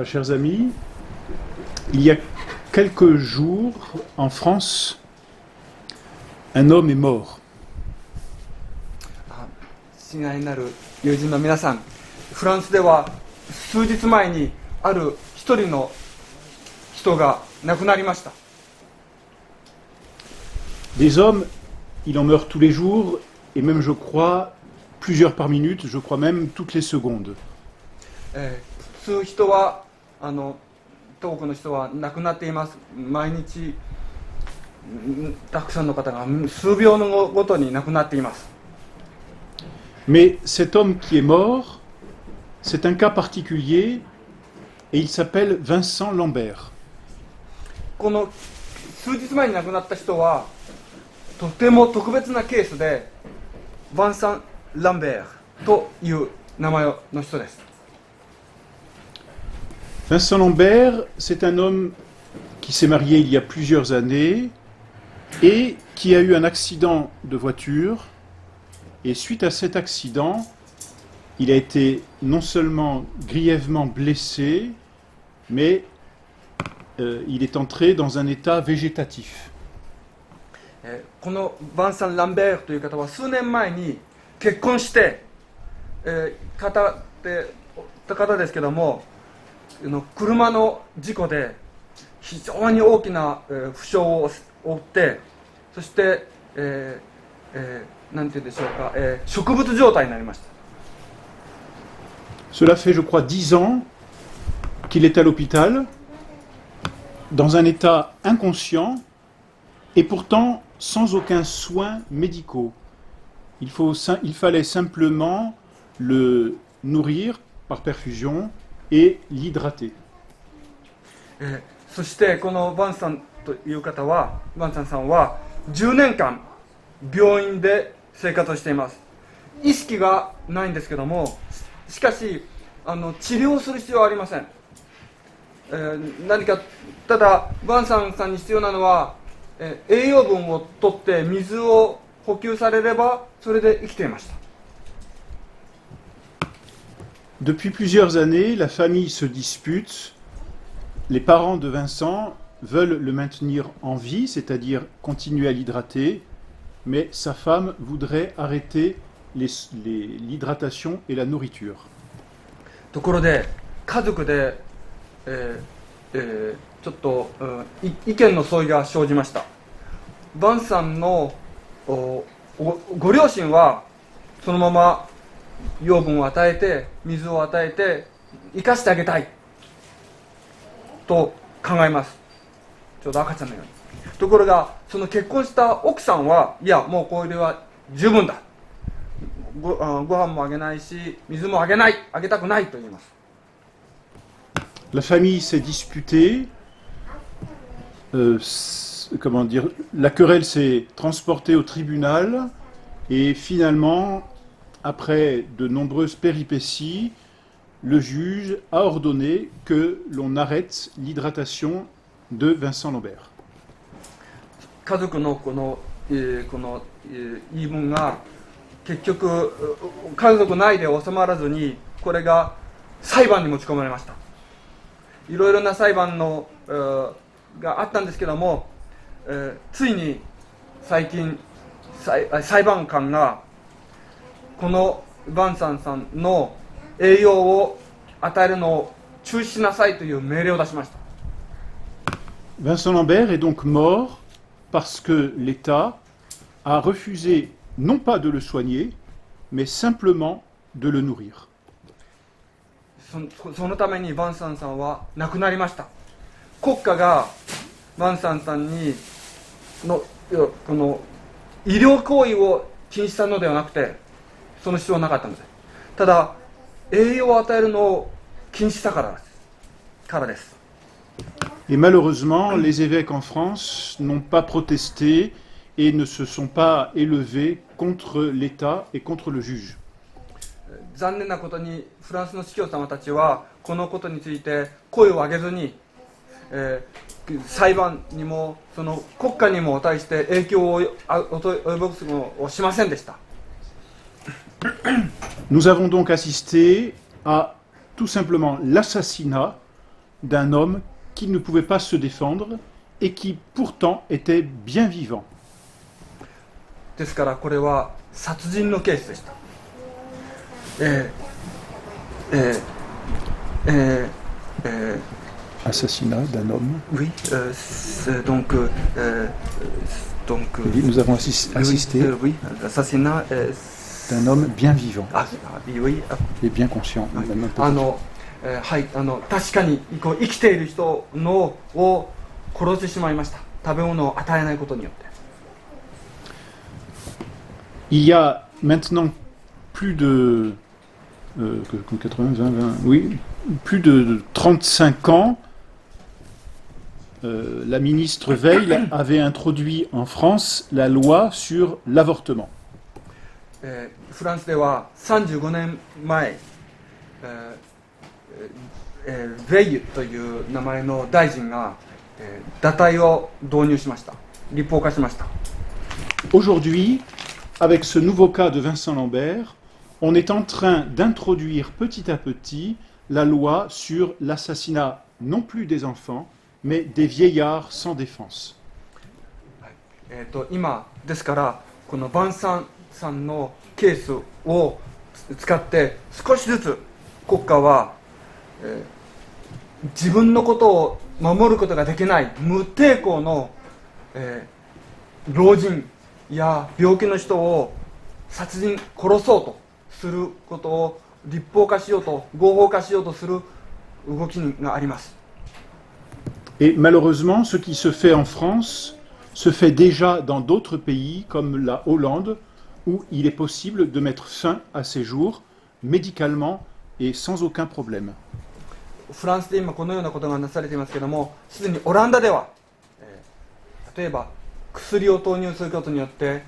Chers amis, il y a quelques jours, en France, un homme est mort. 親愛なる友人の皆さん、フランスでは数日前にある一人の人が亡くなりました。 Des hommes, il en meurt tous les jours, et même, je crois, plusieurs par minute, je crois même toutes les secondes. 数人は多くの人は亡くなっています。毎日たくさんの方が数秒のごとに亡くなっています。 Mais cet homme qui est mort, c'est un cas particulier, et il s'appelle Vincent Lambert. この数日前に亡くなった人はとても特別なケースで、ヴァンサン・ランベールという名前の人です。 Vincent Lambert, c'est un homme qui s'est marié il y a plusieurs années et qui a eu un accident de voiture. Et suite à cet accident, il a été non seulement grièvement blessé, mais il est entré dans un état végétatif. このヴァンサン・ランベールという方は数年前に結婚して、語ってた方ですけども、車の事故で非常に大きな負傷を負って、そして、なんて言うんでしょうか、植物状態になりました。 Cela fait, je crois, 10 ans qu'il est à l'hôpital, dans un état inconscient, et pourtant sans aucun soin médicaux. Il fallait simplement le nourrir par perfusion et l'hydrater. そしてこのヴァンサンという方は、ヴァンサンさんは10年間病院で生活をしています。意識がないんですけども、しかし治療する必要はありません。何かただヴァンサンさんに必要なのは、栄養分をとって水を補給されればそれで生きていました。 Depuis plusieurs années, la famille se dispute. Les parents de Vincent veulent le maintenir en vie, c'est-à-dire continuer à l'hydrater, mais sa femme voudrait arrêter l'hydratation et la nourriture. ところで家族で、ちょっと、意見の相違が生じました。ヴァンさんのご両親はそのまま養分を与えて水を与えて生かしてあげたいと考えます。ちょうど赤ちゃんのように。ところがその結婚した奥さんは、いやもうこれは十分だ、ご飯もあげないし水もあげたくないと言います。 La famille s'est disputée, comment dire, la querelle s'est transportée au tribunal et finalement, après de nombreuses péripéties, le juge a ordonné que l'on arrête l'hydratation de Vincent Lambert. 家族のこの言い分が結局家族内で収まらずに、これが裁判に持ち込まれました。いろいろな裁判があったんですけども、ついに最近裁判官がこのヴァンサンさんの栄養を与えるのを中止しなさいという命令を出しました。 Vincent Lambert est donc mort parce que l'État a refusé non pas de le soigner, mais simplement de le nourrir. そのためにヴァンサンさんは亡くなりました。国家がヴァンサンさんにこの医療行為を禁止したのではなくて、その必要はなかったのです。ただ栄養を与えるのを禁止したからです。 Et malheureusement, les évêques en France n'ont pas protesté et ne se sont pas élevés contre l'État et contre le juge. 残念なことにフランスの司教様たちはこのことについて声を上げずに、裁判にもその国家にも対して影響を及ぼすのをしませんでした。 Nous avons donc assisté à tout simplement l'assassinat d'un homme qui ne pouvait pas se défendre et qui pourtant était bien vivant. ですからこれは殺人のケースでした。Assassinat d'un homme. Oui, donc, Oui, nous avons assisté oui, assassinat, d'un homme bien vivant oui, et bien conscient. Même un peu はい、確かにこう生きている人のを殺してしまいました。食べ物を与えないことによって。Il y a maintenant plus de 80, 20, 20, oui, plus de 35 ans, la ministre Veil avait introduit en France la loi sur l'avortement. フランスでは35年前、ベイユという名前の大臣が、堕胎を導入しました。立法化しました。Aujourd'hui, avec ce nouveau cas de Vincent Lambert, on est en train d'introduire petit à petit la loi sur l'assassinat non plus des enfants, mais des vieillards sans défense. 今ですからこのバンサンさんのケースを使って少しずつ国家は、自分のことを守ることができない無抵抗の、老人や病気の人を殺そうとすることを立法化しようと合法化しようとする動きがあります。Et malheureusement, ce qui se fait en France se fait déjà dans d'autres pays comme la Hollande, où il est possible de mettre fin à ces jours médicalement et sans aucun problème. フランスで今このようなことがなされていますけれども、すでにオランダでは、例えば薬を投入することによって、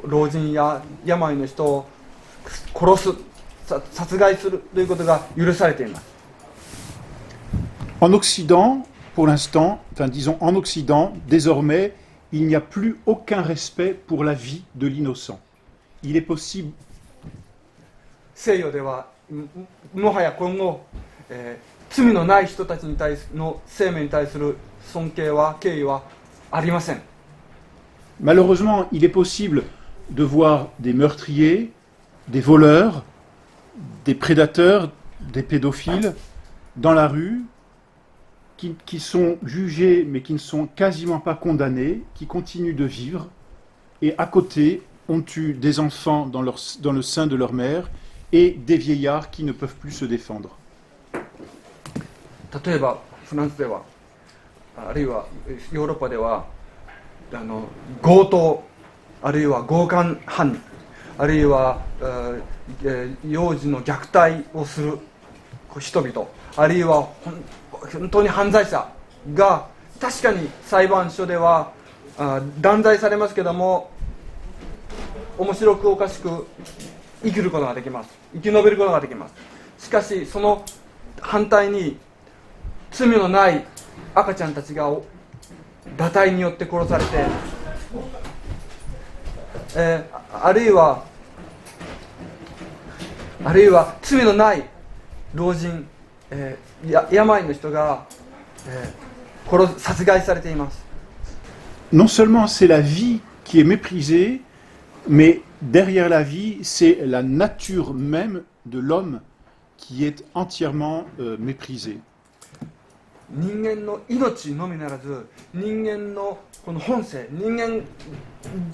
老人や病の人を殺す、殺害するということが許されています。En Occident, pour l'instant, enfin disons en Occident, désormais, il n'y a plus aucun respect pour la vie de l'innocent. Il est possible. 西洋ではもはや今後、罪のない人たちに対するの生命に対する尊敬は敬意はありません。Malheureusement, il est possible de voir des meurtriers, des voleurs, des prédateurs, des pédophiles dans la rue qui sont jugés mais qui ne sont quasiment pas condamnés, qui continuent de vivre et à côté on tue des enfants dans le sein de leur mère et des vieillards qui ne peuvent plus se défendre. 例えばフランスではあるいはヨーロッパでは強盗あるいは強姦犯人あるいは、幼児の虐待をする人々あるいは本当に犯罪者が確かに裁判所では断罪されますけども面白くおかしく生きることができます。生き延びることができます。しかしその反対に罪のない赤ちゃんたちが堕胎によって殺されて、あるいは罪のない老人、病の人が、殺害されています。Non seulement c'est la vie qui est méprisée, mais derrière la vie, c'est la nature même de l'homme qui est entièrement méprisée. 人間の命のみならず人間のこの本性人間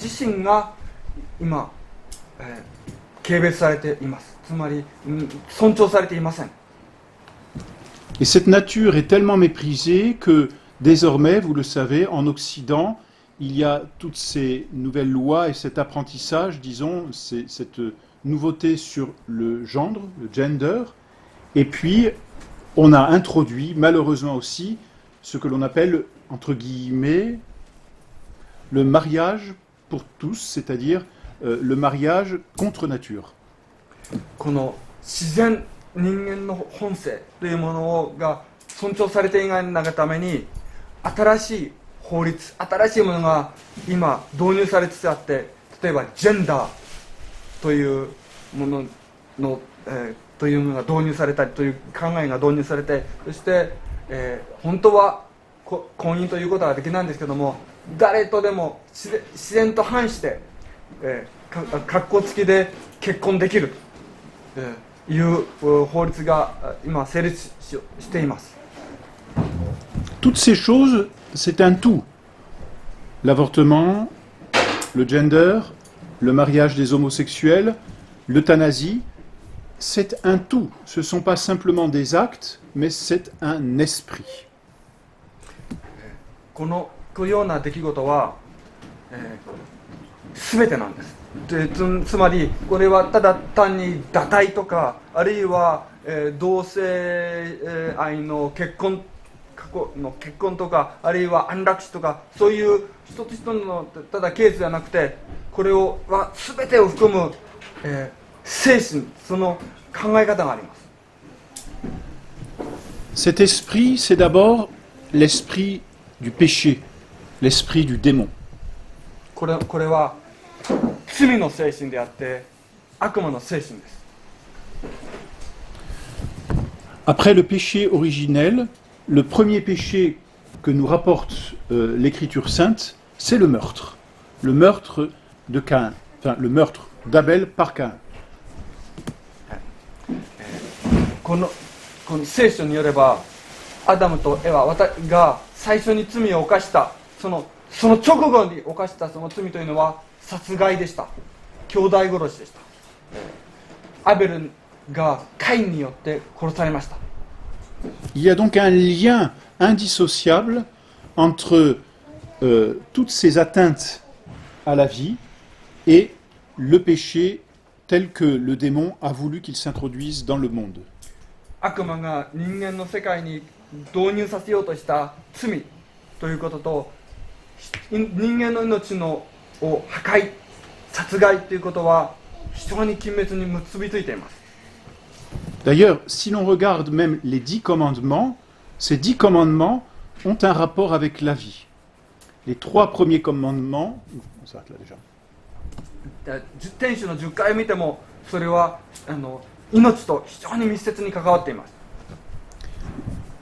自身が今、軽蔑されています。つまり尊重されていません。 Et cette nature est tellement méprisée que désormais, vous le savez, en Occident, il y a toutes ces nouvelles lois et cet apprentissage, disons, cette nouveauté sur le genre, le gender, et puis on a introduit malheureusement aussi ce que l'on appelle, entre guillemets, le mariage pour tous, c'est-à-dire le mariage contre nature. この自然人間の本性というものが尊重されていないために新しい法律新しいものが今導入されつつあって、例えばジェンダーというものの、というものが導入されたりという考えが導入されて、そして、本当は婚姻ということはできないんですけども、誰とでも自然と反して、格好付きで結婚できるという法律が今成立しています。Toutes ces choses, c'est un tout. L'avortement, le gender, le mariage des homosexuels, l'euthanasie, c'est un tout. Ce ne sont pas simplement des actes, mais c'est un esprit. このような出来事は、全てなんです。つまりこれはただ単に堕胎とか、あるいは、同性愛の結婚とか、あるいは安楽死とか、そういう一つ一つのただケースではなくて、これは全てを含む、精神、その考え方があります。Cet esprit, c'est d'abord l'esprit du péché, l'esprit du démon. これは罪の精神であって悪魔の精神です。Après le péché originel, le premier péché que nous rapporte l'Écriture sainte, c'est le meurtre. Le meurtre de Caïn, enfin le meurtre d'Abel par Caïn. この聖書によれば、アダムとエワが最初に罪を犯したその直後に犯したその罪というのは殺害でした。兄弟殺しでした。アベルがカインによって殺されました。Il y a donc un lien indissociable entre toutes ces atteintes à la vie et le péché tel que le démon a voulu qu'il s'introduise dans le monde. 悪魔が人間の世界に導入させようとした罪ということと、人間の命を破壊、殺害ということは非常に緊密に結びついています。D'ailleurs, si l'on regarde même les 10 commandements, ces 10 commandements ont un rapport avec la vie. Les 3 premiers commandements... On s'arrête là déjà. 天使の10回見ても、それは命と非常に密接に関わっています。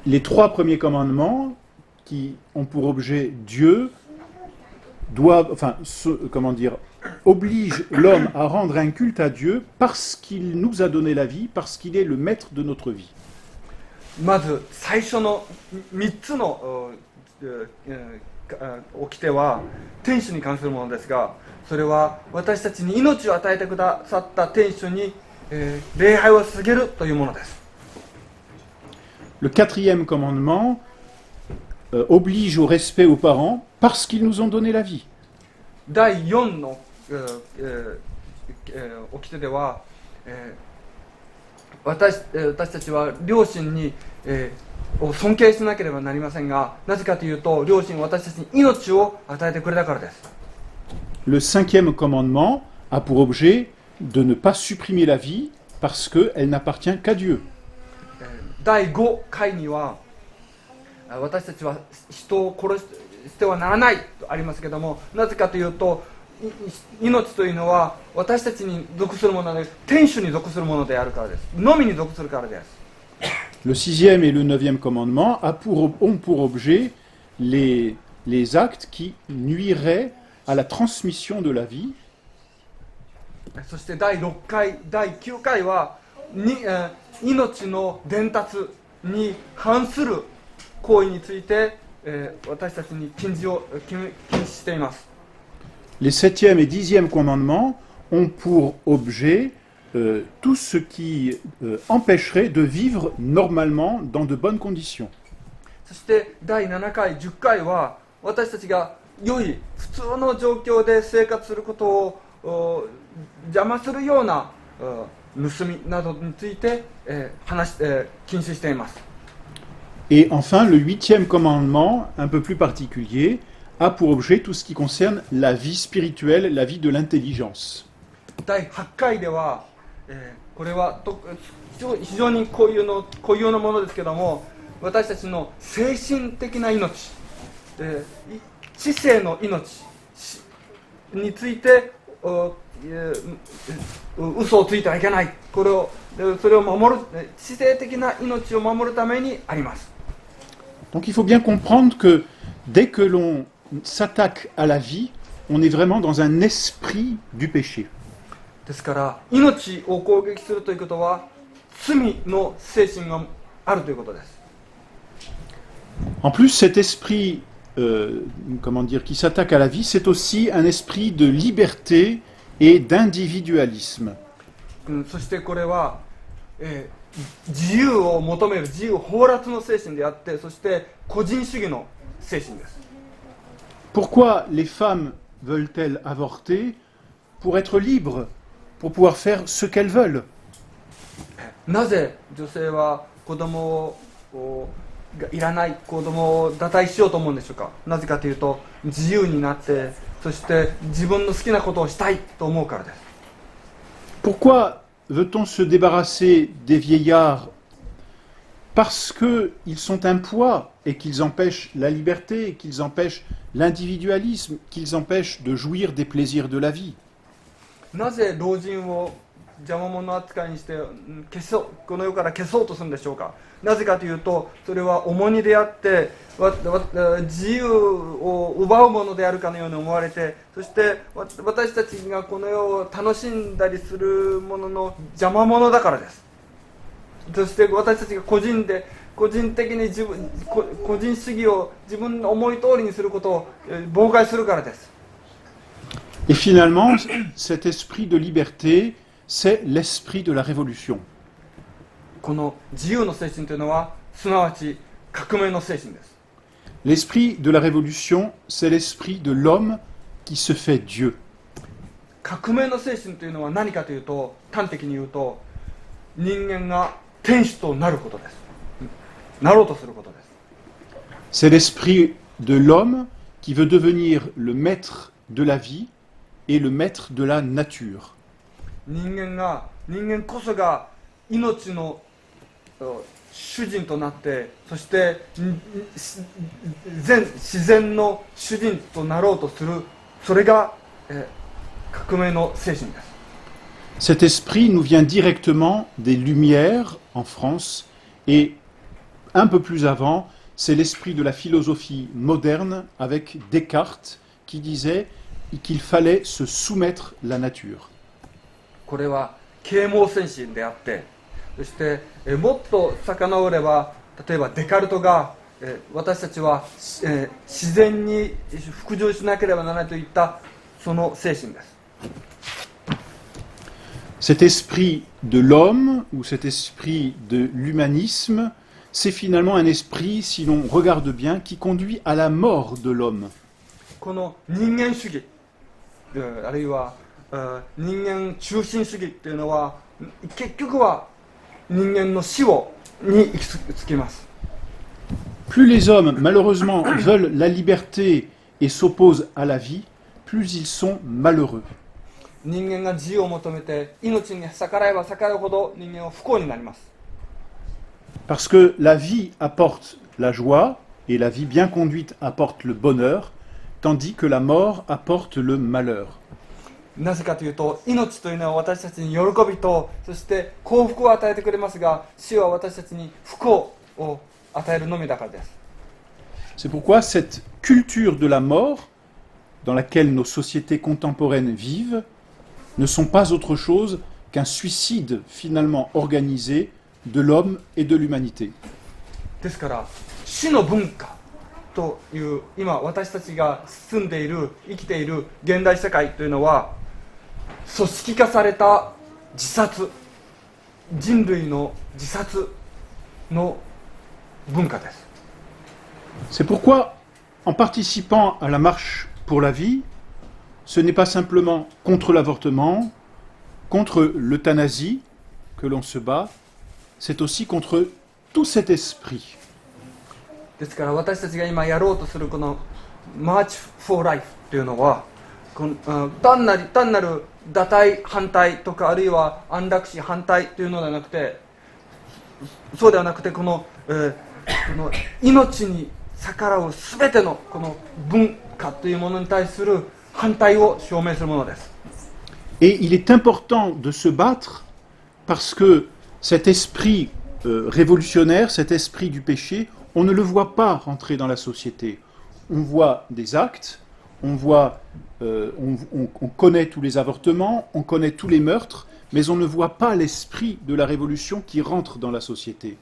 Les 3 premiers commandements qui ont pour objet Dieu oblige l'homme à rendre un culte à Dieu parce qu'il nous a donné la vie, parce qu'il est le maître de notre vie. まず最初の3つの掟は天使に関するものですが、それは私たちに命を与えてくださった天使に、礼拝を捧げるというものです。Le 4e commandement oblige au respect aux parents parce qu'ils nous ont donné la vie. 第4の掟では、私たちは両親に、を尊敬しなければなりませんが、なぜかというと両親は私たちに命を与えてくれたからです。Le 5e commandement a pour objet de ne pas supprimer la vie parce qu'elle n'appartient qu'à Dieu. 第5回には私たちは人を殺してはならないとありますけども、なぜかというと命というのは私たちに属するもので、天主に属するものであるからです。のみに属するからです。Le 6e et le 9e commandement ont pour objet les actes qui nuiraient à la transmission de la vie. そして第6回、第9回は命の伝達に反する行為について、私たちに禁止しています。Les 7e et 10e commandements ont pour objet tout ce qui empêcherait de vivre normalement dans de bonnes conditions. そして第7回、10回は私たちが良い普通の状況で生活することを邪魔するような盗みなどについて禁止しています。Et enfin, le 8e commandement, un peu plus particulier, a pour objet tout ce qui concerne la vie spirituelle, la vie de l'intelligence. 第8回では、これは非常に固有のものですけども、私たちの精神的な命、知性の命について嘘をついてはいけない、それを守る、知性的な命を守るためにあります。Donc il faut bien comprendre que dès que l'on s'attaque à la vie, on est vraiment dans un esprit du péché. ですから命を攻撃するということは罪の精神があるということです。 En plus, cet esprit, qui s'attaque à la vie, c'est aussi un esprit de liberté et d'individualisme. そしてこれは、自由を求める自由放埓の精神であって、そして個人主義の精神です。 Pourquoi les femmes veulent-elles avorter? Pour être libres, pour pouvoir faire ce qu'elles veulent. なぜ女性は子供がいらない子供を堕胎しようと思うんでしょうか。なぜかというと自由になって、そして自分の好きなことをしたいと思うからです。 Pourquoi veut-on se débarrasser des vieillards? Parce qu'ils sont un poids et qu'ils empêchent la liberté, qu'ils empêchent l'individualisme, qu'ils empêchent de jouir des plaisirs de la vie. なぜ老人を邪魔者扱いにしてこの世から消そうとするんでしょうか。なぜかというとそれは重荷であって自由を奪うものであるかのように思われて、そして私たちがこの世を楽しんだりするものの邪魔者だからです。そして私たちが個人的に個人主義を自分の思い通りにすることを妨害するからです。 Et finalement, cet esprit de liberté, c'est l'esprit de la révolution. この自由の精神というのはすなわち革命の精神です。 L'esprit de la révolution, c'est l'esprit de l'homme qui se fait Dieu. 革命の精神というのは何かというと、端的に言うと人間が天使となることです。なろうとすることです。 C'est l'esprit de l'homme qui veut devenir le maître de la vie et le maître de la nature. 人間こそが命の主人となって、そして自然の主人となろうとする、それが、革命の精神です。 Cet esprit nous vient directement des Lumières en France et un peu plus avant, c'est l'esprit de la philosophie moderne avec Descartes qui disait qu'il fallait se soumettre à la nature. これは啓蒙精神であって、そしてもっと遡れば、例えばデカルトが私たちは自然に服従しなければならないといったその精神です。 Cet esprit de l'homme ou cet esprit de l'humanisme, c'est finalement un esprit, si l'on regarde bien, qui conduit à la mort de l'homme. この人間主義、あるいは人間中心主義っていうのは結局は人間の死に行き着きます。 Plus les hommes, malheureusement, veulent la liberté et s'opposent à la vie, plus ils sont malheureux. 人間が自由を求めて命に逆らえば逆らうほど人間は不幸になります。 Parce que la vie apporte la joie et la vie bien conduite apporte le bonheur, tandis que la mort apporte le malheur. なぜかというと、命というのは私たちに喜びと、そして幸福を与えてくれますが、死は私たちに不幸を与えるのみだからです。 C'est pourquoi cette culture de la mort, dans laquelle nos sociétés contemporaines vivent, ne sont pas autre chose qu'un suicide finalement organisé de l'homme et de l'humanité. ですから死の文化という今私たちが住んでいる生きている現代社会というのは組織化された自殺、人類の自殺の文化です。 C'est pourquoi, en participant à la marche pour la vie, ce n'est pas simplement contre l'avortement, contre l'euthanasie que l'on se bat, c'est aussi contre tout cet esprit. ですから私たちが今やろうとするこのマーチ・フォー・ライフというのは単なる堕胎反対とかあるいは安楽死反対というのではなくて、そうではなくてこの命に逆らうすべてのこの文化というものに対する反対を証明するものです。 Et il est important de se battre parce que cet esprit révolutionnaire, cet esprit du péché, on ne le voit pas rentrer dans la société. On voit des actes, on connaît tous les avortements, on connaît tous les meurtres, mais on ne voit pas l'esprit de la révolution qui rentre dans la société.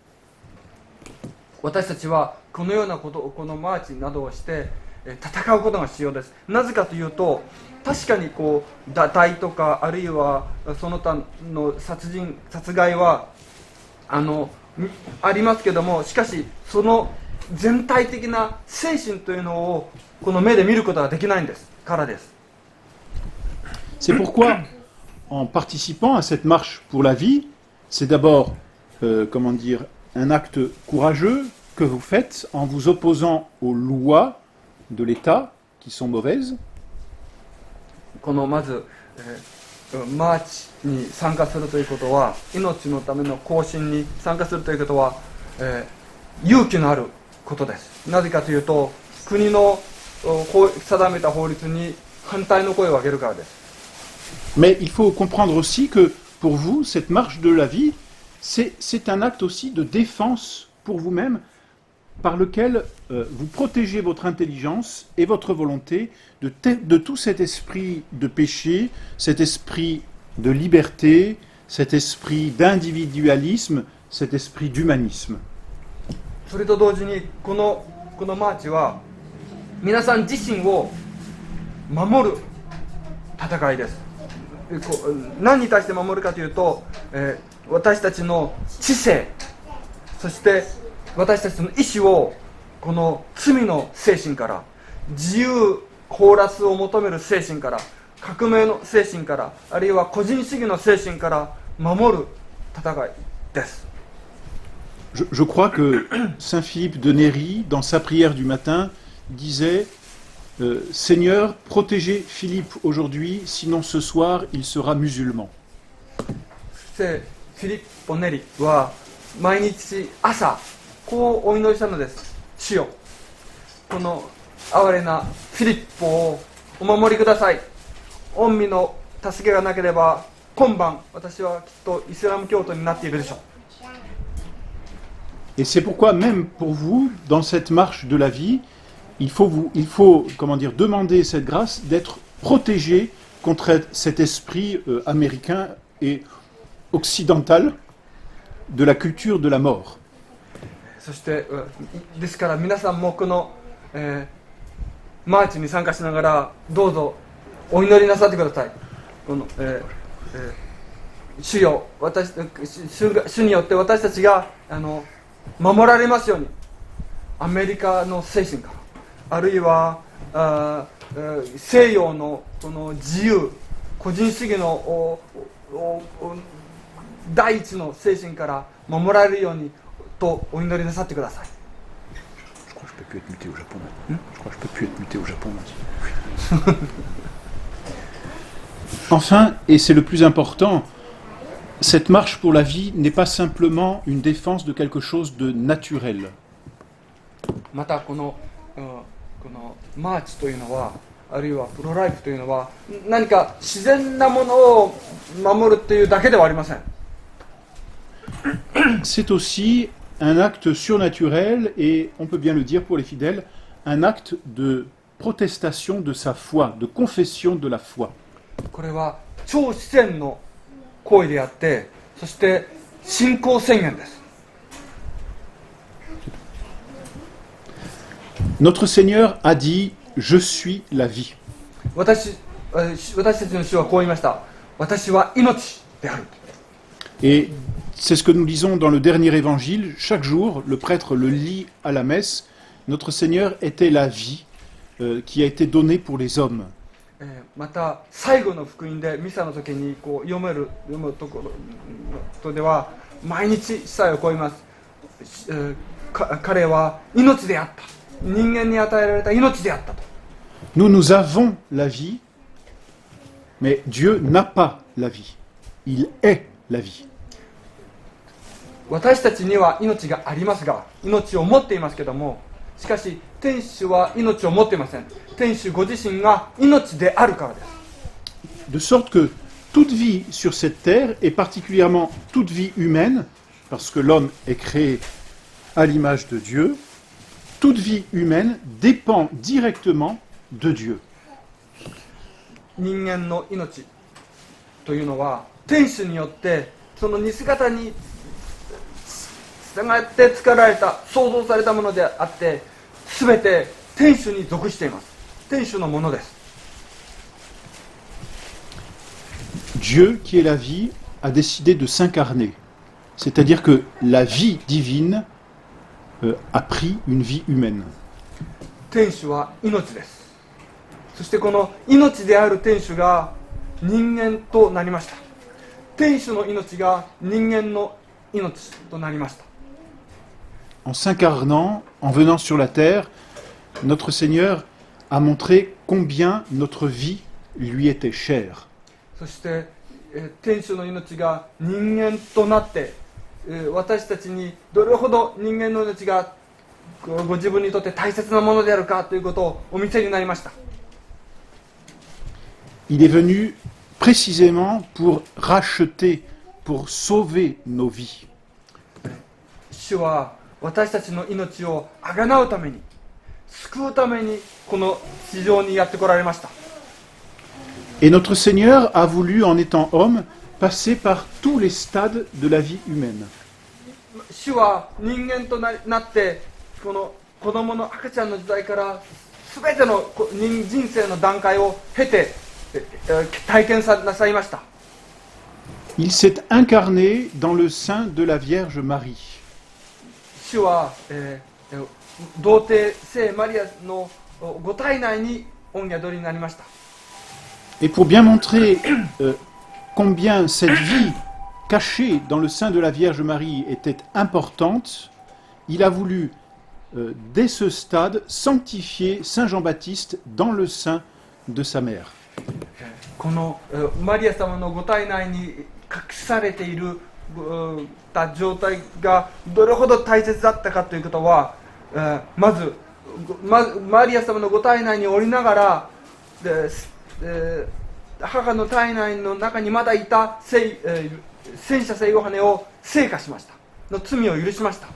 私たちはこのようなこと、このマーチなどをして戦うことが必要です。なぜかというと、確かにこう堕胎とかあるいはその他の殺害はありますけども、しかしその全体的な精神というのをこの目で見ることができないんですからです。C'est pourquoi, en participant à cette marche pour la vie, c'est d'abord, un acte courageux que vous faites en vous opposant aux lois de l'État qui sont mauvaises. このまず、マーチに参加するということは、命のための行進に参加するということは、勇気のあることです。なぜかというと、国の定めた法律に反対の声を上げるからです。Mais il faut comprendre aussi que pour vous, cette marche de la vie, c'est un acte aussi de défense pour vous-même, par lequel vous protégez votre intelligence et votre volonté de tout cet esprit de péché, cet esprit de liberté, cet esprit d'individualisme, cet esprit d'humanisme. それと同時にこのマーチは皆さん自身を守る戦いです。何に対して守るかというと、私たちの知性、そして私たちの意志をこの罪の精神から、自由放埓を求める精神から、革命の精神から、あるいは個人主義の精神から守る戦いです。Je crois que Saint Philippe de Néri, dans sa prière du matin, disait Seigneur, protégez Philippe aujourd'hui, sinon ce soir il sera musulman. 聖フィリッポ・ネリは毎日朝こうお祈りしたのです。主よ、この哀れなフィリッポをお守りください。御身の助けがなければ今晩私はきっとイスラム教徒になっているでしょう。Et c'est pourquoi même pour vous, dans cette marche de la vie, il faut demander cette grâce d'être protégé contre cet esprit américain et occidental de la culture de la mort. そしてですから皆さんもこの、マーチに参加しながらどうぞお祈りなさってください。この、主よ、主によって私たちが守られますように、アメリカの精神から、あるいは西洋のこの自由、個人主義の第一の精神から守られるようにとお祈りなさってください。Je crois que je peux plus être muté au Japon. Je crois que je peux plus être muté au Japon. Enfin, et c'est le plus important, cette marche pour la vie n'est pas simplement une défense de quelque chose de naturel. またこのマーチというのは、あるいはプロライフというのは何か自然なものを守るというだけではありません。C'est aussi un acte surnaturel et, on peut bien le dire pour les fidèles, un acte de protestation de sa foi, de confession de la foi. これは超自然の行為であって、そして信仰宣言です。Notre Seigneur a dit « Je suis la vie ». 私たちの主はこう言いました。私は命である。Et c'est ce que nous lisons dans le dernier évangile. Chaque jour, le prêtre le lit à la messe. Notre Seigneur était la vie qui a été donnée pour les hommes. また最後の福音でミサの時にこう読むところでは毎日司祭をこう言います。彼は命であった。人間に与えられた命であったと。Nous avons la vie, mais Dieu n'a pas la vie. Il est la vie. 私たちには命がありますが、命を持っていますけども、しかし天主は命を持っていません。天主ご自身が命であるからです。De sorte que toute vie sur cette terre, et particulièrement toute vie humaine, parce que l'homme est créé à l'image de Dieu, toute vie humaine dépend directement de Dieu. 人間の命というのは天主によってその似姿に従って作られた創造されたものであって全て天主に属しています。天主のものです。 Dieu, qui est la vie, a décidé de s'incarner. C'est-à-dire que la vie divine a pris une vie humaine. 天主は命です。そしてこの命である天主が人間となりました。天主の命が人間の命となりました。 En s'incarnant, en venant sur la terre, notre Seigneur a montré combien notre vie lui était chère. そして天主の命が人間となって私たちにどれほど人間の命がご自分にとって大切なものであるかということをお見せになりました。 Il est venu précisément pour racheter, pour sauver nos vies. 主は私たちの命をあがなうために救うためにこの地上にやってこられました。 Et notre Seigneur a voulu, en étant homme, passer par tous les stades de la vie humaine. 主は人間となってこの子供の赤ちゃんの時代から全ての人生の段階を経て体験なさいました。 Il s'est incarné dans le sein de la Vierge Marie. 主は、童貞聖マリアのご体内に御宿りになりました。 Et pour bien montrer combien cette vie cachée dans le sein de la Vierge Marie était importante, il a voulu, dès ce stade, sanctifier Saint Jean-Baptiste dans le sein de sa mère. このマリア様のご体内に隠されているた状態がどれほど大切だったかということは、まずマリア様のご体内におりながら母の体内の中にまだいた戦車聖ヨハネを生化しました。の罪を許しました。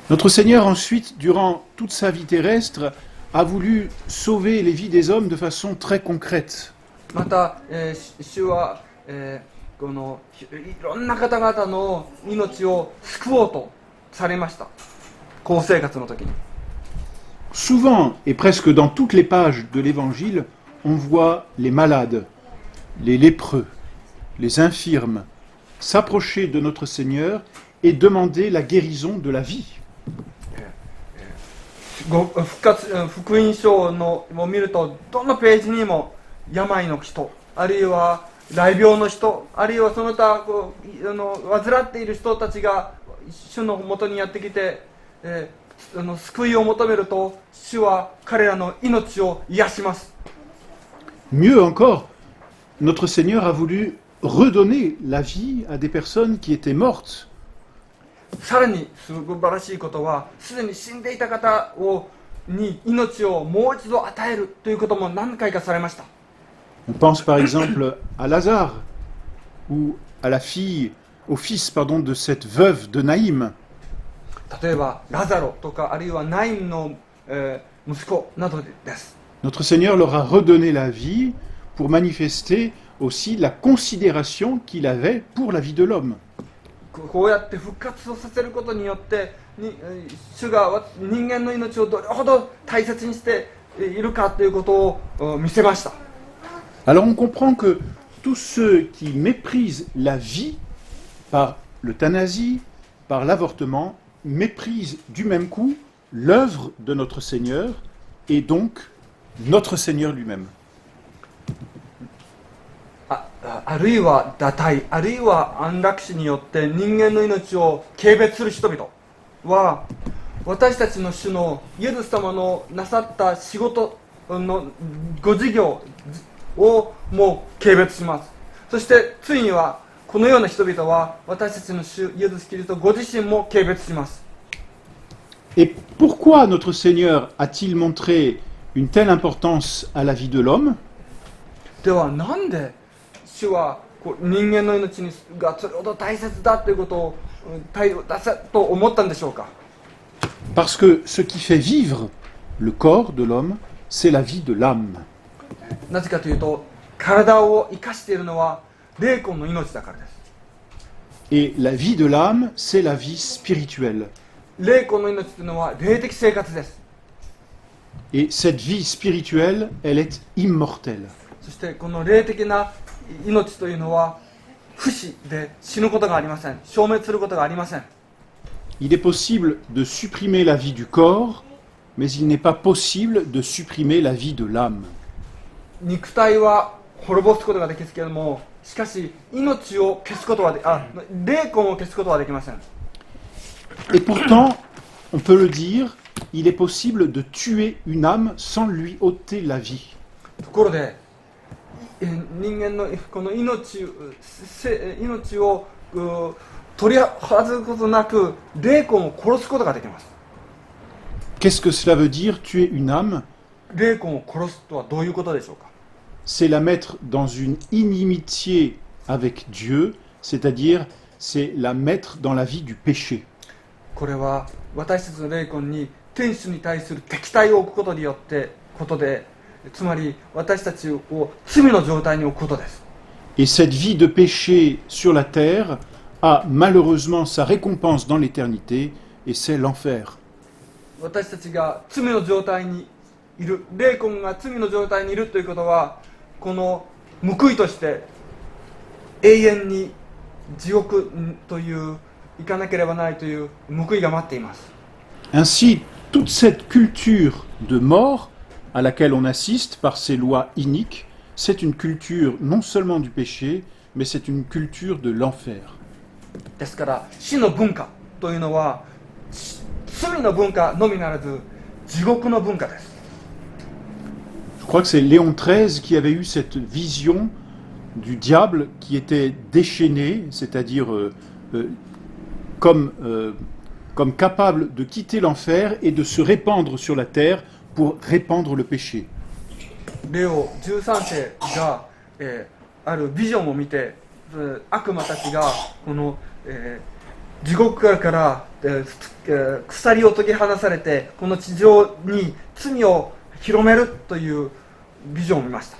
Notre Seigneur ensuite, durant toute sa vie terrestre, a voulu sauver les vies des hommes de façon très concrète. また、主は、このいろんな方々の命を救おうとされました。公生活の時に。 Souvent, et presque dans toutes les pages de l'Évangile, on voit les malades, les lépreux, les infirmes s'approcher de notre Seigneur et demander la guérison de la vie. 福音書のを見るとどのページにも病の人、あるいは雷病の人、あるいはその他患っている人たちが主のもとにやってきて、救いを求めると主は彼らの命を癒します。 Mieux encore, notre Seigneur a voulu redonner la vie à des personnes qui étaient mortes. さらに素晴らしいことは、すでに死んでいた方に命をもう一度与えるということも何回かされました。 On pense par exemple à Lazare ou à au fils de cette veuve de Naïm. 例えばラザロとかあるいはナイムの、息子などです。 Notre Seigneur leur a redonné la vie pour manifester aussi la considération qu'il avait pour la vie de l'homme. こうやって復活をさせることによって主が人間の命をどれほど大切にしているかということを見せました。 Alors on comprend que tous ceux qui méprisent la vie par l'euthanasie, par l'avortement, méprisent du même coup l'œuvre de notre Seigneur et donc notre Seigneur lui-même. あるいは堕胎、あるいは安楽死によって人間の命を軽蔑する人々は私たちの主のイエス様のなさった仕事のご事業をもう軽蔑します。そしてついにはこのような人々は私たちの主イエス・キリストご自身も軽蔑します。 Et pourquoi notre Seigneur a-t-il montré une telle importance à la vie de l'homme? ではなんで主は人間の命がそれほど大切だということをと思ったんでしょうか。Parce que ce qui fait vivre le corps de l'homme, c'est la vie de l'âme. なぜかというと、体を生かしているのは霊魂の命だからです。 Et la vie de l'âme, c'est la vie spirituelle. 霊魂の命というのは霊的生活です。 Et cette vie spirituelle, elle est immortelle. そしてこの霊的な命というのは不死で死ぬことがありません。消滅することがありません。 Il est possible de supprimer la vie du corps, mais il n'est pas possible de supprimer la vie de l'âme. 肉体は滅ぼすことができますけれども、しかし命を消すことは霊魂を消すことはできません。 Et pourtant, on peut le dire, il est possible de tuer une âme sans lui ôter la vie. ところで人間のこの命を取り外すことなく霊魂を殺すことができます。 Qu'est-ce que cela veut dire, tuer une âme? 霊魂を殺すとはどういうことでしょうか。 C'est la mettre dans une inimitié avec Dieu, c'est-à-dire c'est la mettre dans la vie du péché. これは私たちの霊魂に天使に対する敵対を置くことによってつまり私たちを罪の状態に置くことです。 Et cette vie de péché sur la terre a malheureusement sa récompense dans l'éternité, et c'est l'enfer. 私たちが罪の状態にいる、霊魂が罪の状態にいるということは、この報いとして永遠に地獄という行かなければないという報いが待っています。 Ainsi, toute cette culture de mort à laquelle on assiste par ces lois iniques, c'est une culture non seulement du péché, mais c'est une culture de l'enfer. ですから死の文化というのは罪の文化のみならず地獄の文化です。 Je crois que c'est Léon XIII qui avait eu cette vision du diable qui était déchaîné, c'est-à-dire comme capable de quitter l'enfer et de se répandre sur la terre pour répandre le péché. レオ13世が、あるビジョンを見て、悪魔たちがこの、地獄から、鎖を解き放されてこの地上に罪を広めるというビジョンを見ました。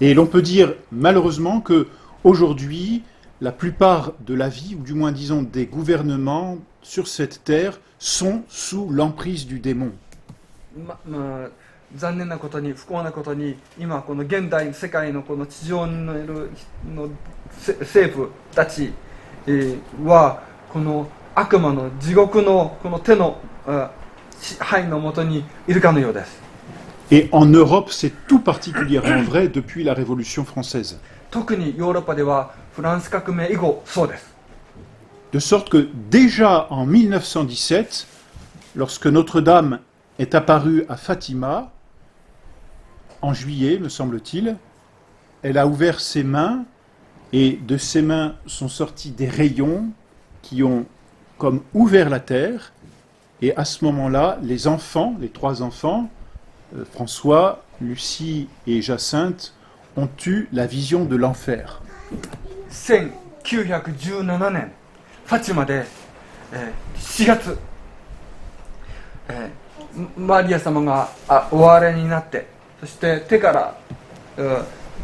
Et l'on peut dire malheureusement que aujourd'hui, la plupart de la vie, ou du moins disons des gouvernements sur cette terre, sont sous l'emprise du démon. 残念なことに不幸なことに今この現代世界のこの地上にいるの政府たちはこの悪魔の地獄のこの手の支配のもとにいるかのようです。 Et en Europe, c'est tout particulièrement vrai depuis la Révolution française. 特にヨーロッパではフランス革命以後そうです。 De sorte que déjà en 1917, lorsque Notre-Dame est apparue à Fatima, en juillet me semble-t-il, elle a ouvert ses mains et de ses mains sont sortis des rayons qui ont comme ouvert la terre, et à ce moment-là, les enfants, les trois enfants, François, Lucie et Jacinthe, ont eu la vision de l'enfer. 1917年ファチマで、4月、マリア様がおわれになって、そして手から、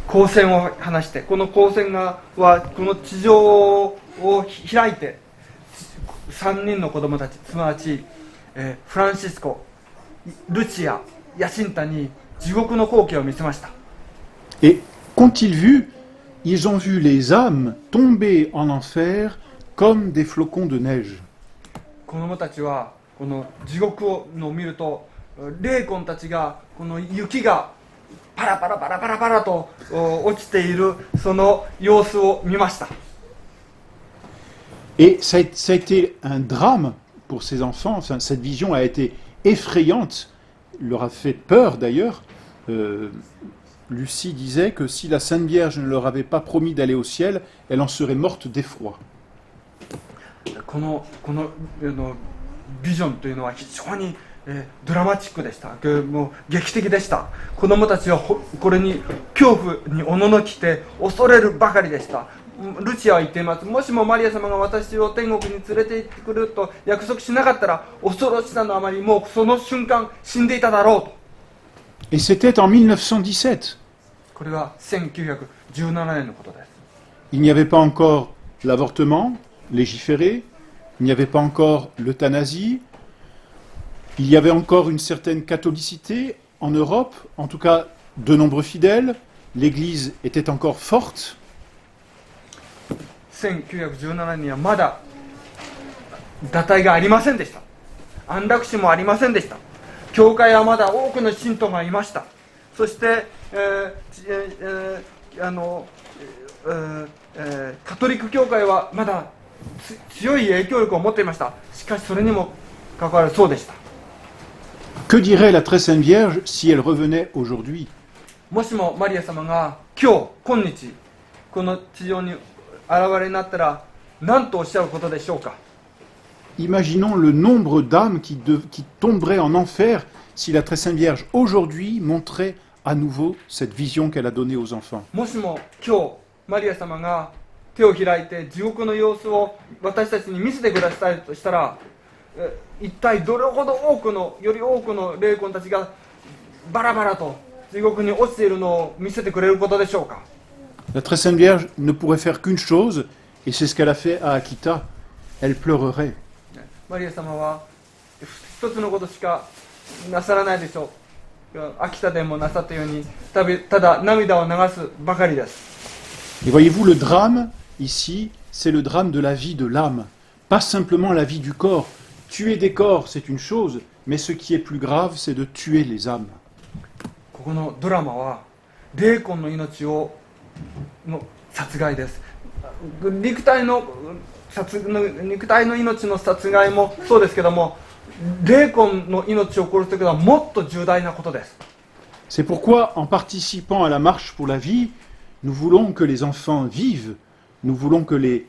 光線を放して、この光線はこの地上を開いて3人の子供たち、すなわち、フランシスコ、ルチア、ヤシンタに地獄の光景を見せました。 Et qu'ont-ils vu? Ils ont vu les âmes tomber en enfer comme des flocons de neige. 子供たちはこの地獄を見ると、霊魂たちがこの雪がパラパラパラパラパラと落ちているその様子を見ました。 Et ça a été un drame pour ces enfants. Enfin, cette vision a été effrayante, leur a fait peur d'ailleurs. Lucie disait que si la Sainte Vierge ne leur avait pas promis d'aller au ciel, elle en serait morte d'effroi. このビジョンというのは非常に、ドラマチックでした。もう劇的でした。子供たちはこれに恐怖におののきて恐れるばかりでした。ルチアは言っています。もしもマリア様が私を天国に連れて行ってくると約束しなかったら、恐ろしさのあまりもうその瞬間死んでいただろうと。 Et c'était en 1917. これは1917年のことです。 Il n'y avait pas encore l'avortement légiféré, il n'y avait pas encore l'euthanasie, il y avait encore une certaine catholicité en Europe, en tout cas de nombreux fidèles, l'Église était encore forte. 1917年にはまだ堕胎がありませんでした。安楽死もありませんでした。教会はまだ多くの信徒がいました。そして、カトリック教会はまだ強い影響力を持っていました。しかしそれにもかかわらずそうでした。 Que dirait la très sainte Vierge si elle revenait aujourd'hui? もしもマリア様が今日この地上に現れになったら何とおっしゃることでしょうか。 Imaginons le nombre d'âmes qui tomberaient en enfer si la très sainte Vierge aujourd'hui montrait à nouveau cette vision qu'elle a donnée aux enfants. もしも今日マリア様が手を開いて地獄の様子を私たちに見せてくださいとしたら、一体どれほどより多くの霊魂たちがバラバラと地獄に落ちているのを見せてくれることでしょうか。 La très sainte Vierge ne pourrait faire qu'une chose, et c'est ce qu'elle a fait à Akita, elle pleurerait. マリア様は一つのことしかなさらないでしょう。秋田でもなさったようにただ涙を流すばかりです。 Et voyez-vous, le drame, ici, c'est le drame de la vie de l'âme, pas simplement la vie du corps. Tuer des corps, c'est une chose, mais ce qui est plus grave, c'est de tuer les âmes. ここのドラマは霊魂の命の殺害です。肉体の命の殺害もそうですけども、霊魂の命を殺すということはもっと重大なことです。 C'est pourquoi, en participant à la marche pour la vie, nous voulons que les enfants vivent, nous voulons que les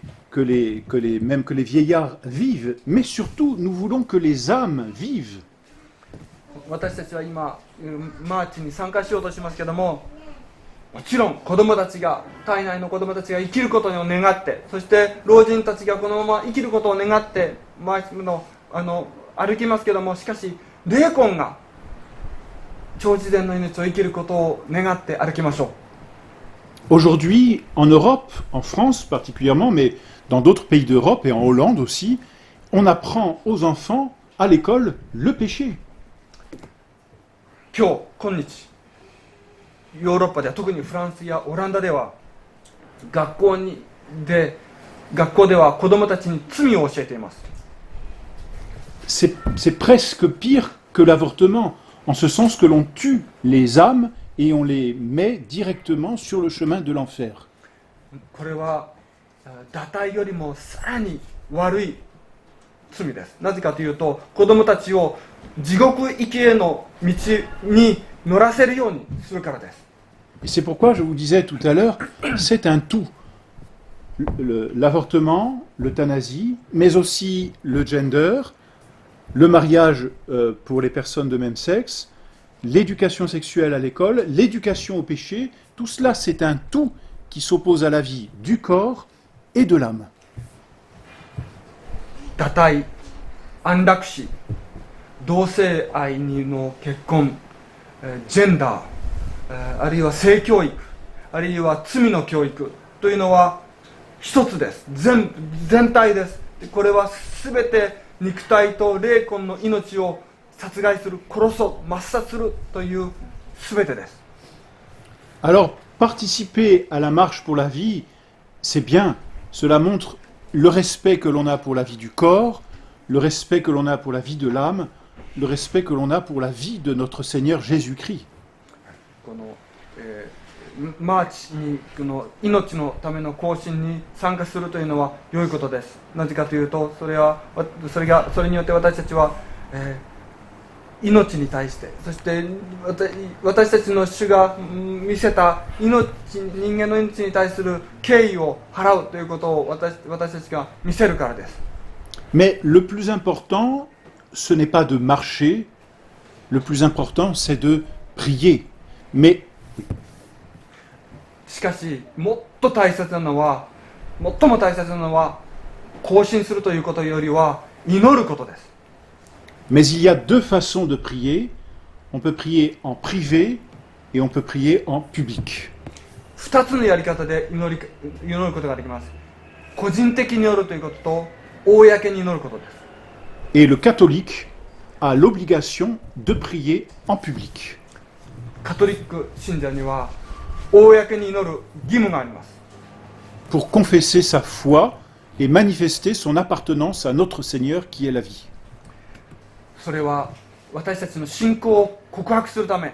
vieillards vivent, mais surtout, nous voulons que les âmes vivent. 私たちは今マーチに参加しようとしますけども、もちろん子供たちが体内の子供たちが生きることを願って、そして老人たちがこのまま生きることを願って歩きますけども、しかし霊魂が超自然の命を生きることを願って歩きましょう。 Aujourd'hui, en Europe, en France particulièrement, mais dans d'autres pays d'Europe et en Hollande aussi, on apprend aux enfants à l'école le péché. 今日ヨーロッパでは特にフランスやオランダでは学校では子供たちに罪を教えています。 C'est presque pire que l'avortement, en ce sens que l'on tue les âmes et on les met directement sur le chemin de l'enfer. これは堕胎よりもさらに悪い罪です。なぜかというと、子供たちを地獄行きへの道に乗らせるようにするからです。 Et c'est pourquoi je vous disais tout à l'heure, c'est un tout. L'avortement, l'euthanasie, mais aussi le gender, le mariage pour les personnes de même sexe, l'éducation sexuelle à l'école, l'éducation au péché, tout cela c'est un tout qui s'oppose à la vie du corps et de l'âme. 堕胎、安楽死、同性愛の結婚、ジェンダー、あるいは性教育、あるいは罪の教育というのは一つです。全体です。これは全て肉体と霊魂の命を殺害する、殺そう、抹殺するという全てです。 Alors, participer à la marche pour la vie, c'est bien. Cela montre le respect que l'on a pour la vie du corps, le respect que l'on a pour la vie de l'âme, le respect que l'on a pour la vie de notre Seigneur Jésus-Christ. このマーチに命のための行進に参加するというのは良いことです。なぜかというと、それによって私たちは、命に対して、そして私たちの主が見せた人間の命に対する敬意を払うということを私たちが見せるからです。 Mais le plus important, ce n'est pas de marcher, le plus important, c'est de prier. Mais しかし、もっと大切なのは最も大切なのは更新するということよりは祈ることです。 Mais il y a deux façons de prier. On peut prier en privé et on peut prier en public. 2つのやり方で祈ることができます。個人的に祈るということと公に祈ることです。 Et le catholique a l'obligation de prier en public. カトリック信者には公に祈る義務があります。 Pour confesser sa foi et manifester son appartenance à notre Seigneur qui est la vie. それは私たちの信仰を告白するため、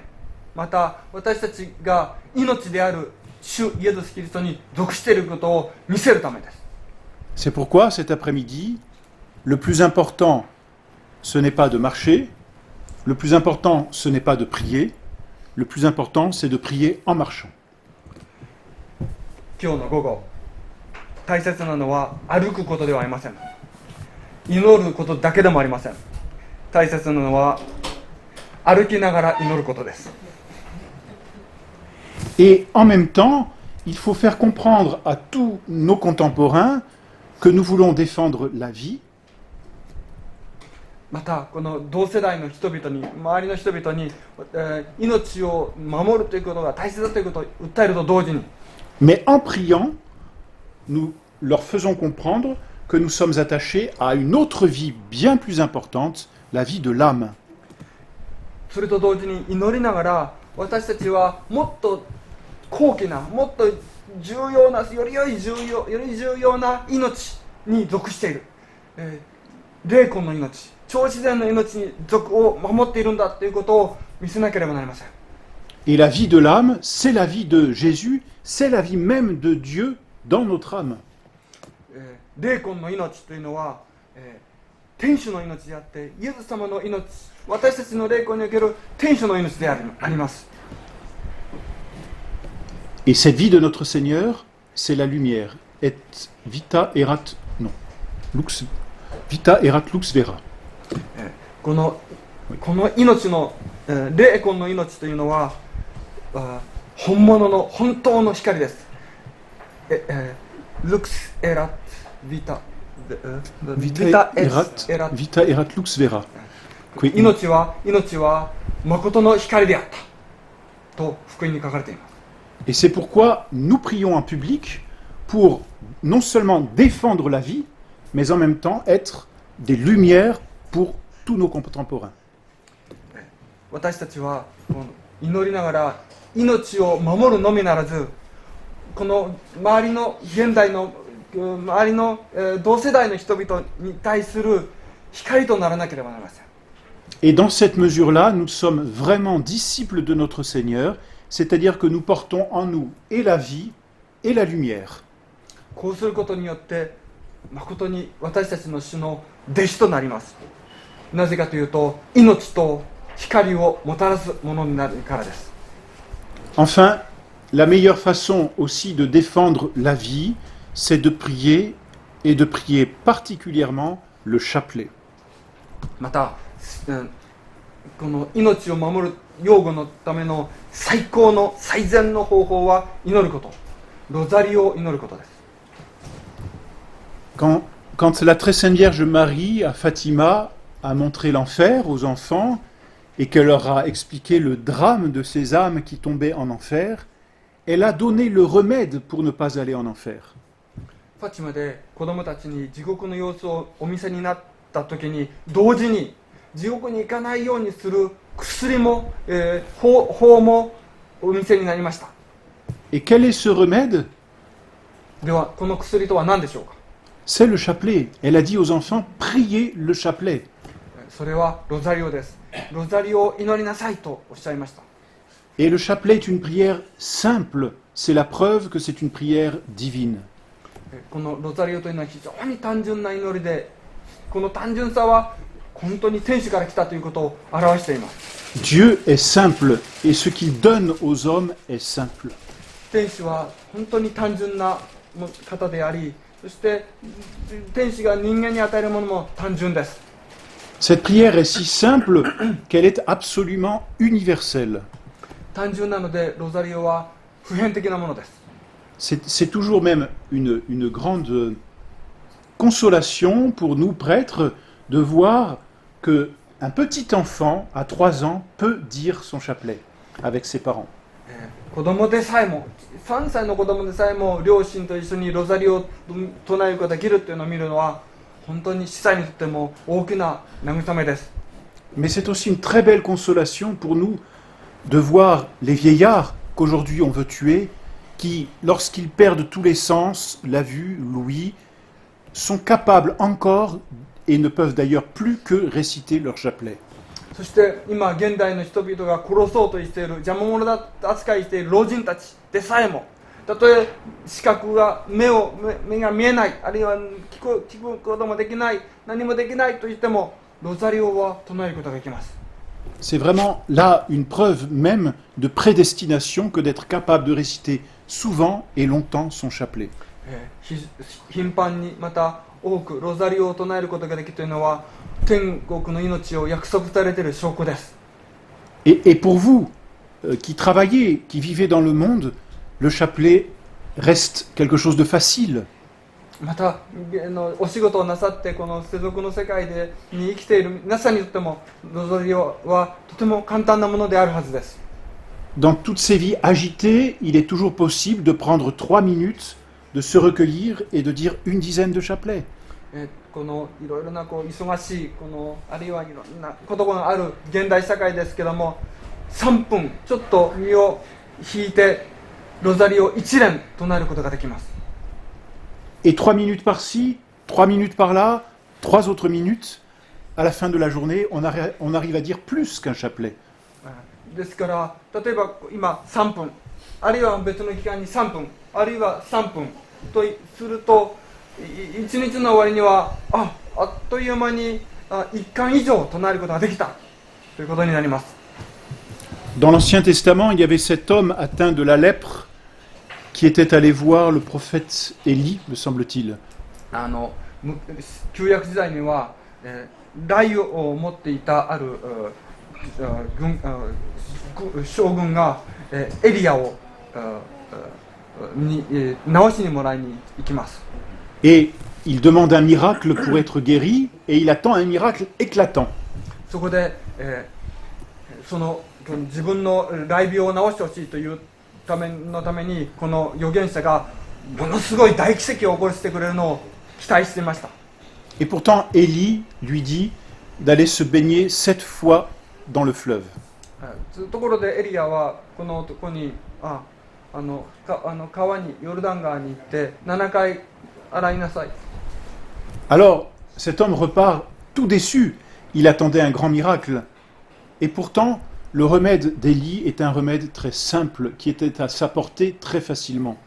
また私たちが命である主イエス・キリストに属していることを見せるためです。 C'est pourquoi cet après-midi, le plus important, ce n'est pas de marcher, le plus important, ce n'est pas de prier, le plus important, c'est de prier en marchant. 今日の午後、大切なのは歩くことではありません。祈ることだけでもありません。大切なのは歩きながら祈ることです。 Et en même temps, il faut faire comprendre à tous nos contemporains que nous voulons défendre la vie, またこの同世代の人々に、周りの人々に、命を守るということが大切だということを訴えると同時に、 mais en priant, nous leur faisons comprendre que nous sommes attachés à une autre vie bien plus importante, la vie de l'âme. それと同時に祈りながら、私たちはもっと高貴な、もっと重要な、より重要な命に属している、霊魂の命、超自然の命を守っているんだということを見せなければなりません。 Et la vie de l'âme, c'est la vie de Jésus, c'est la vie même de Dieu dans notre âme. 霊魂の命というのは、天主の命であって、イエス様の命、私たちの霊魂における天主の命であります。 Et cette vie de notre Seigneur, c'est la lumière. Et vita erat, non, lux, vita erat lux vera. この命の、霊魂の命というのは、本物の本当の光です。lux erat vita Vita erat lux vera. 命は誠の光であったと福音に書かれています。 Et c'est pourquoi nous prions en public pour non seulement défendre la vie, mais en même temps être des lumières pour tous nos contemporains. 私たちは祈りながら命を守るのみならず、この周りの現代の周りの同世代の人々に対する光とならなければなりません。 Et dans cette mesure-là, nous sommes vraiment disciples de notre Seigneur, c'est-à-dire que nous portons en nous et la vie et la lumière. こうすることによって誠に私たちの主の弟子となります。なぜかというと、命と光をもたらすものになるからです。 Enfin, la meilleure façon aussi de défendre la vie, c'est de prier et de prier particulièrement le chapelet. また、この命を守る養護のための最高の最善の方法は祈ること、ロザリオを祈ることです。 Quand la très sainte Vierge Marie à Fatima a montré l'enfer aux enfants et qu'elle leur a expliqué le drame de ces âmes qui tombaient en enfer, elle a donné le remède pour ne pas aller en enfer. ファティマで子供たちに地獄の様子をお見せになった時に、同時に地獄に行かないようにする薬も、法もお見せになりました。 Et quel est ce remède? ではこの薬とは何でしょうか。 C'est le chapelet. Elle a dit aux enfants, priez le chapelet. それはロザリオです。ロザリオを祈りなさいとおっしゃいました。 Et le chapelet est une prière simple. C'est la preuve que c'est une prière divine. このロザリオというのは非常に単純な祈りで、この単純さは本当に天使から来たということを表しています。 Dieu est simple et ce qu'il donne aux hommes est simple. 天使は本当に単純な方であり、そして天使が人間に与えるものも単純です。 Cette prière est si simple qu'elle est absolument universelle. 単純なのでロザリオは普遍的なものです。C'est toujours même une grande consolation pour nous prêtres de voir qu'un petit enfant à 3 ans peut dire son chapelet avec ses parents. 子供でさえも3歳の子供でさえも両親と一緒にロザリオを唱えることができるっていうのを見るのは本当に司祭にとっても大きな慰めです。 Mais c'est aussi une très belle consolation pour nous de voir les vieillards qu'aujourd'hui on veut tuer, qui, lorsqu'ils perdent tous les sens, la vue, l'ouïe, sont capables encore, et ne peuvent d'ailleurs plus que réciter leur chapelet. そして今現代の人々が殺そうとしている邪魔者だと扱いしている老人たちでさえもたとえ視覚が目が見えないあるいは聞くこともできない何もできないと言ってもロザリオは唱えることができます。 C'est vraiment là une preuve même de prédestination que d'être capable de réciter souvent et longtemps son chapelet. 頻繁にまた多くロザリオを唱えることができるというのは天国の命を約束されている証拠です。 Et pour vous, qui travaillez, qui vivez dans le monde, le chapelet reste quelque chose de facile. またお仕事をなさってこの世俗の世界に生きている皆さんにとってもロザリオはとても簡単なものであるはずです。 Dans toutes ces vies agitées, il est toujours possible de prendre 3 minutes, de se recueillir et de dire une dizaine de chapelets. このいろいろな忙しいあるいはいろんなことがある現代社会ですけども3分ちょっと身を引いてロザリオ1連唱えることができます。 Et 3 minutes par-ci, 3 minutes par-là, 3 autres minutes, à la fin de la journée, on arrive à dire plus qu'un chapelet. ですから例えば今3分あるいは別の期間に3分あるいは3分とすると一日の終わりにはあっという間に1巻以上唱えることができたということになります。 Dans l'Ancien Testament, il y avait cet homme atteint de la lèpre qui était allé voir le prophète Élie, me semble-t-il. 旧約時代には、雷を持っていたある将軍が、エリアを直しにもらいに行きます。 Et il demande un miracle pour être guéri, et il attend un miracle éclatant. そこで、自分の雷病を治してほしいというためにこの預言者がものすごい大奇跡を起こしてくれるのを期待していました。 Et pourtant, Élie lui dit d'aller se baigner 7 fois dans le fleuve. ところでエリアはこの男に川にヨルダン川に行って7回洗いなさい。 Alors, cet homme repart tout déçu. Il attendait un grand miracle. Et pourtant, le remède d'Élie est un remède très simple, qui était à sa portée très facilement.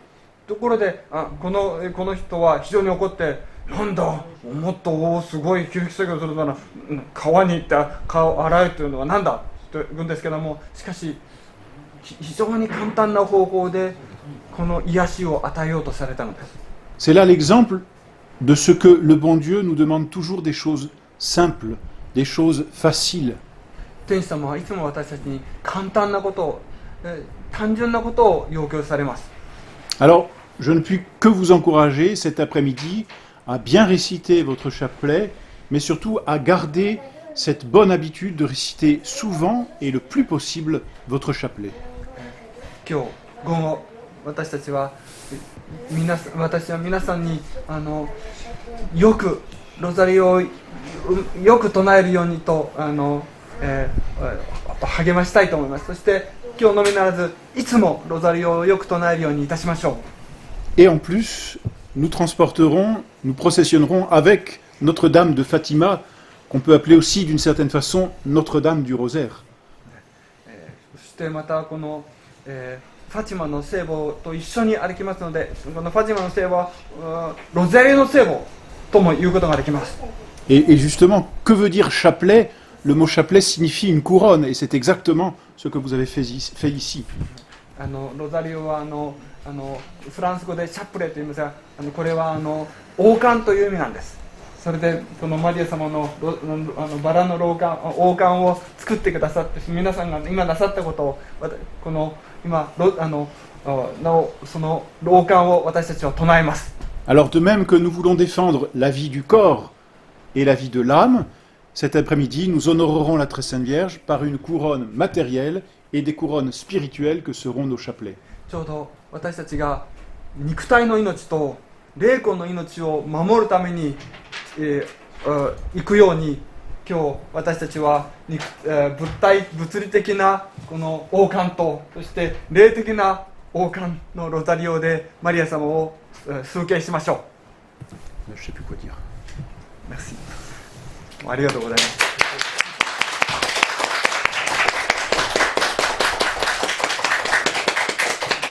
ところでこの人は非常に怒ってなんだもっとすごい救出作業するなら川に行って顔を洗うというのはなんだと言うんですけどもしかし非常に簡単な方法でこの癒しを与えようとされたのです。 C'est là l'exemple de ce que le bon Dieu nous demande toujours des choses simples, des choses faciles. 天使様はいつも私たちに簡単なことを、単純なことを要求されます。 Alors, je ne puis que vous encourager cet après-midi à bien réciter votre chapelet, mais surtout à garder cette bonne habitude de réciter souvent et le plus possible votre chapelet. 今日午後私は皆さんによくロザリオをよく唱えるようにと励ましたいと思います。そして今日のみならずいつもロザリオをよく唱えるようにいたしましょう。 Et en plus, nous processionnerons avec Notre-Dame de Fatima, qu'on peut appeler aussi d'une certaine façon Notre-Dame du Rosaire. そしてまたこの、ファティマの聖母と一緒に歩きますので、このファティマの聖母はロザリオの聖母とも言うことができます。 Et justement, que veut dire chapelet? Le mot chapelet signifie une couronne, et c'est exactement ce que vous avez fait ici. ロザリオはフランス語でシャプレと言いますが、これは王冠という意味なんです。それでこのマリア様のバラの王冠を作ってくださって、皆さんが今なさったことを、この今その王冠を私たちは唱えます。Alors de même que nous voulons défendre la vie du corps et la vie de l'âme, cet après-midi, nous honorerons la Très Sainte Vierge par une couronne matérielle et des couronnes spirituelles que seront nos chapelets. ちょうど私たちが肉体の命と霊魂の命を守るために、行くように、今日私たちは物理的なこの王冠と、そして霊的な王冠のロザリオでマリア様を崇敬しましょう。Je sais plus quoi dire. Merci。ありがとうございます。